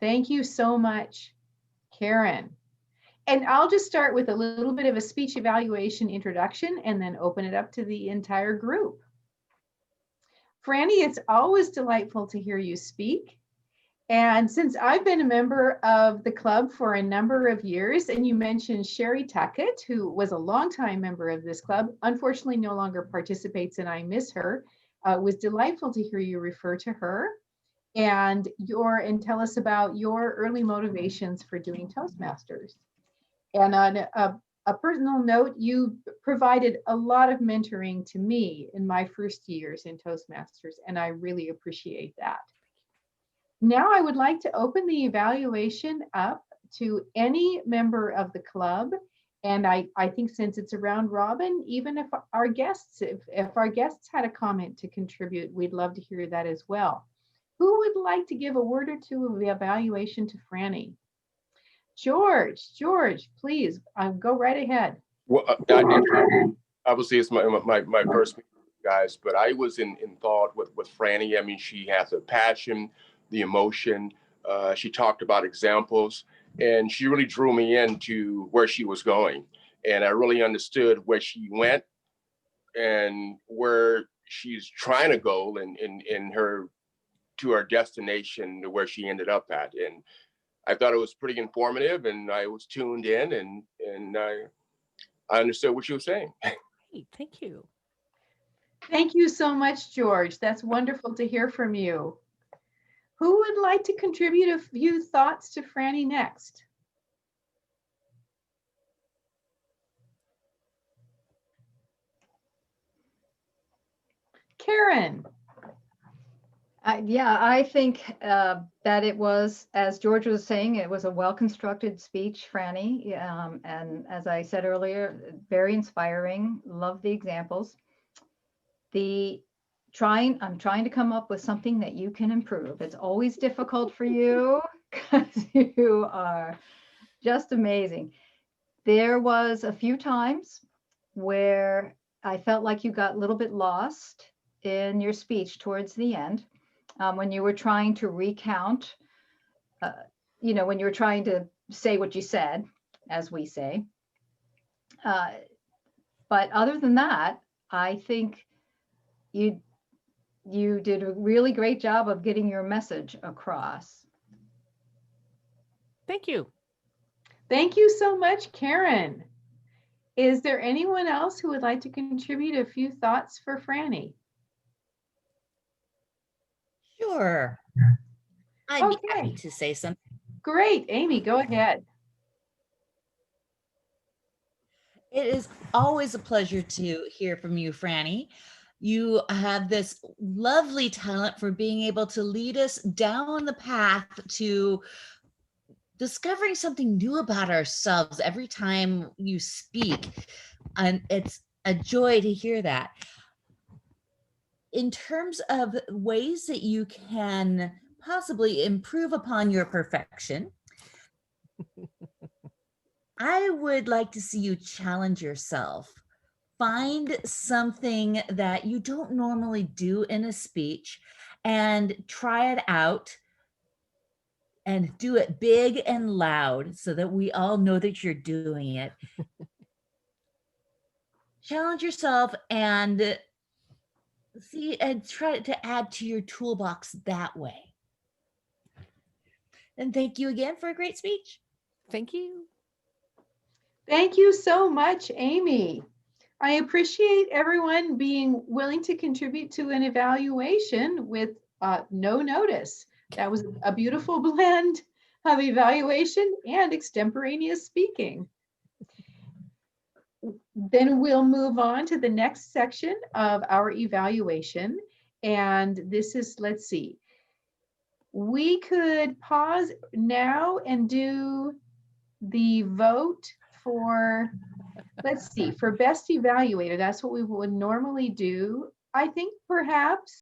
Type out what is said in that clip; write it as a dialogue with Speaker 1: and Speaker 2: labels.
Speaker 1: Thank you so much, Karen. And I'll just start with a little bit of a speech evaluation introduction and then open it up to the entire group. Franny, it's always delightful to hear you speak. And since I've been a member of the club for a number of years, and you mentioned Sherry Tuckett, who was a longtime member of this club, unfortunately no longer participates and I miss her. It was delightful to hear you refer to her and tell us about your early motivations for doing Toastmasters. And on a personal note, you provided a lot of mentoring to me in my first years in Toastmasters, and I really appreciate that. Now I would like to open the evaluation up to any member of the club. And I think since it's a round robin, even if our guests had a comment to contribute, we'd love to hear that as well. Who would like to give a word or two of the evaluation to Franny? George, please go right ahead.
Speaker 2: Well, obviously it's my first meeting, guys, but I was in thought with Franny. I mean, she has a passion, the emotion. She talked about examples, and she really drew me into where she was going. And I really understood where she went and where she's trying to go in her to her destination, to where she ended up at. And I thought it was pretty informative, and I was tuned in, and I understood what she was saying.
Speaker 3: Hey, thank you.
Speaker 1: Thank you so much, George. That's wonderful to hear from you. Who would like to contribute a few thoughts to Franny next? Karen.
Speaker 4: Yeah, I think that it was, as George was saying, it was a well-constructed speech, Franny. And as I said earlier, very inspiring. Love the examples. I'm trying to come up with something that you can improve. It's always difficult for you because you are just amazing. There was a few times where I felt like you got a little bit lost in your speech towards the end. When you were trying to recount, when you were trying to say what you said, as we say. But other than that, I think you did a really great job of getting your message across.
Speaker 3: Thank you.
Speaker 1: Thank you so much, Karen. Is there anyone else who would like to contribute a few thoughts for Franny?
Speaker 5: Sure. I'd be happy to say something.
Speaker 1: Great, Amy, go ahead.
Speaker 5: It is always a pleasure to hear from you, Franny. You have this lovely talent for being able to lead us down the path to discovering something new about ourselves every time you speak. And it's a joy to hear that. In terms of ways that you can possibly improve upon your perfection, I would like to see you challenge yourself. Find something that you don't normally do in a speech and try it out and do it big and loud so that we all know that you're doing it. Challenge yourself and see and try to add to your toolbox that way. And thank you again for a great speech.
Speaker 3: Thank you.
Speaker 1: Thank you so much, Amy. I appreciate everyone being willing to contribute to an evaluation with no notice. That was a beautiful blend of evaluation and extemporaneous speaking. Then we'll move on to the next section of our evaluation. And this is, let's see, we could pause now and do the vote for, let's see, for best evaluator. That's what we would normally do. I think perhaps